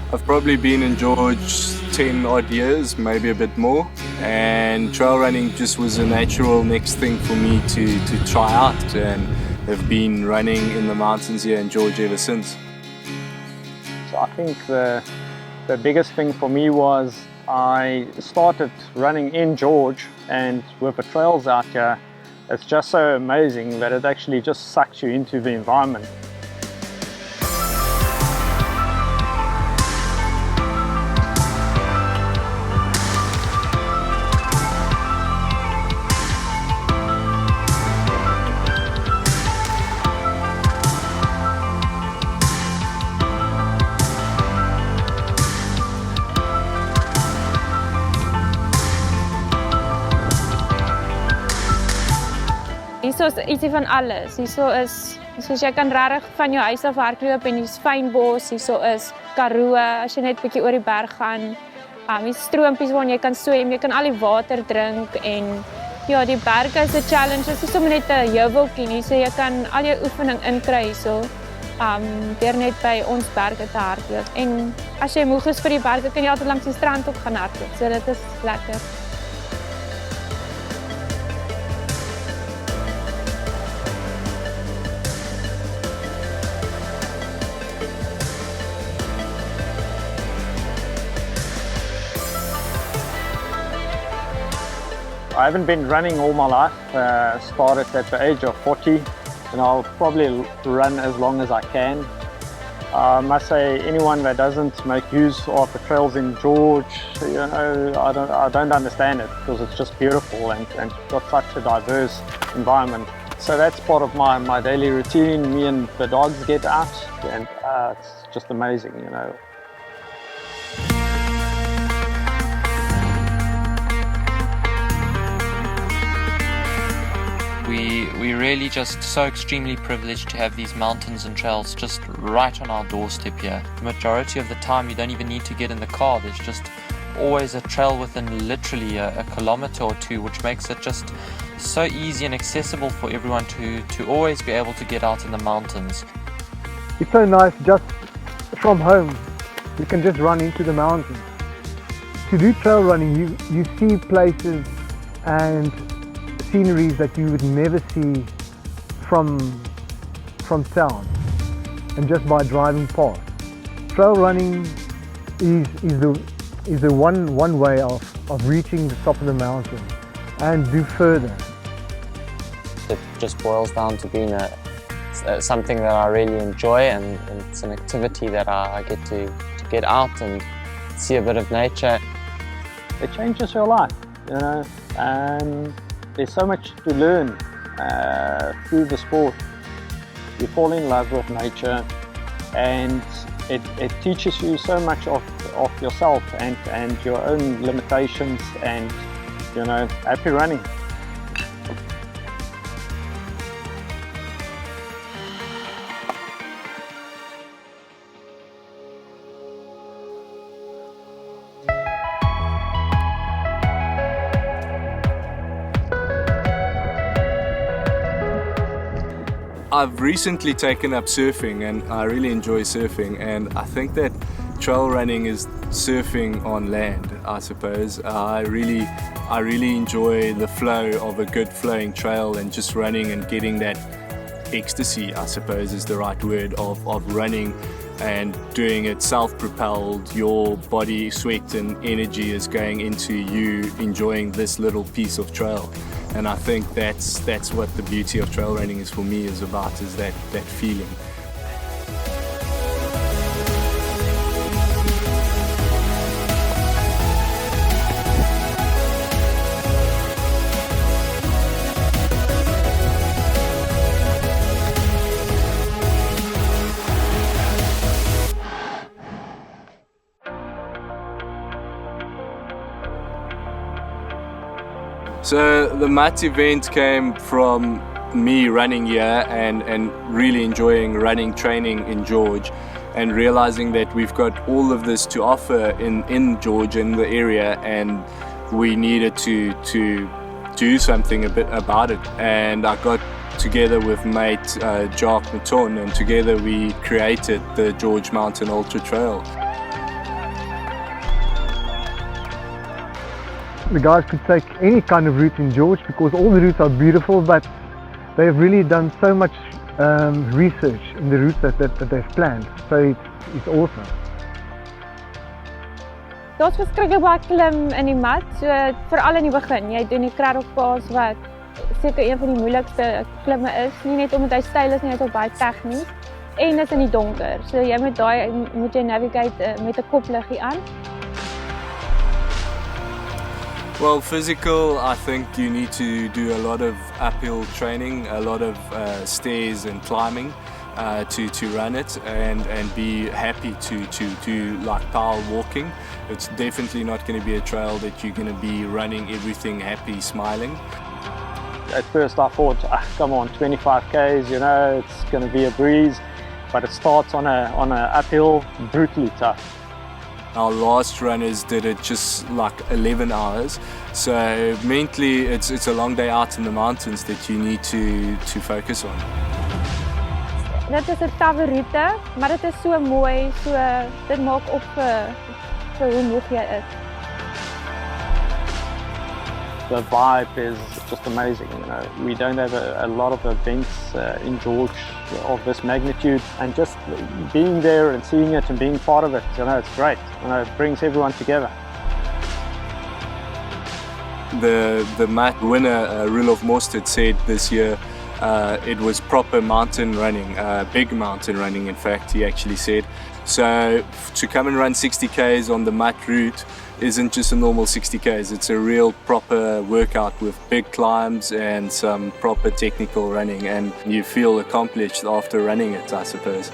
I've probably been in George 10 odd years, maybe a bit more, and trail running just was a natural next thing for me to try out, and have been running in the mountains here in George ever since. So I think the biggest thing for me was I started running in George, and with the trails out here, it's just so amazing that it actually just sucks you into the environment. Hierso is ietsie van alles. Hierso is, soos jy kan regtig van jou huis af hardloop en hier's fynbos, hierso is Roux, as jy net bietjie oor die berg gaan. Hier's stroompies waar jy kan swem, jy kan al die water drink en ja, die berge is 'n challenge. Dit is sommer net 'n heuweltjie nie, so jy kan al jou oefening inkry hierso. Deur net by ons berge te hardloop. En as jy moeg is vir die berge, kan jy altyd langs die strand op gaan hardloop. So dit is lekker. I haven't been running all my life, started at the age of 40, and I'll probably run as long as I can. I must say, anyone that doesn't make use of the trails in George, you know, I don't understand it, because it's just beautiful and got such a diverse environment. So that's part of my daily routine. Me and the dogs get out, and it's just amazing, you know. We're really just so extremely privileged to have these mountains and trails just right on our doorstep here. The majority of the time you don't even need to get in the car. There's just always a trail within literally a kilometer or two, which makes it just so easy and accessible for everyone to always be able to get out in the mountains. It's so nice just from home. You can just run into the mountains. To do trail running, you see places and sceneries that you would never see from town, and just by driving past. Trail running is the one way of reaching the top of the mountain and do further. It just boils down to being something that I really enjoy, and it's an activity that I get to get out and see a bit of nature. It changes your life, you know, and there's so much to learn through the sport. You fall in love with nature, and it teaches you so much of yourself and your own limitations, and, you know, happy running. I've recently taken up surfing, and I really enjoy surfing, and I think that trail running is surfing on land, I suppose. I really enjoy the flow of a good flowing trail, and just running and getting that ecstasy, I suppose is the right word, of running and doing it self-propelled. Your body, sweat and energy is going into you enjoying this little piece of trail. And I think that's what the beauty of trail running is for me, is that feeling. So the mat event came from me running here and really enjoying running training in George, and realizing that we've got all of this to offer in George, in the area, and we needed to do something a bit about it. And I got together with mate Jock Maton, and together we created the George Mountain Ultra Trail. The guys could take any kind of route in George because all the routes are beautiful, but they've really done so much research in the routes that they've planned. So it's awesome. Daar's verskriklik baie klim in die mat, so veral in die begin. Jy doen die kraddelpaas wat seker een van die moeilikste klimme is, nie net omdat hy styl is nie, hy's ook baie tegnies en is in die donker. So jy moet jy navigate met 'n kopliggie aan. Well, physical, I think you need to do a lot of uphill training, a lot of stairs and climbing to run it, and be happy to do like power walking. It's definitely not going to be a trail that you're going to be running everything happy, smiling. At first I thought, come on, 25 k's, you know, it's going to be a breeze, but it starts on a uphill, brutally tough. Our last runners did it just like 11 hours, so mentally it's a long day out in the mountains that you need to focus on. Dit is 'n tawwe roete, maar dit is so mooi, so dit maak op vir hoe moeg jy is. The vibe is just amazing, you know. We don't have a lot of events in George of this magnitude, and just being there and seeing it and being part of it, you know, it's great. You know, it brings everyone together. The mat winner, Roux Mostert, said this year it was proper mountain running, big mountain running in fact, he actually said. So to come and run 60 k's on the mat route isn't just a normal 60 k's, it's a real proper workout with big climbs and some proper technical running, and you feel accomplished after running it, I suppose.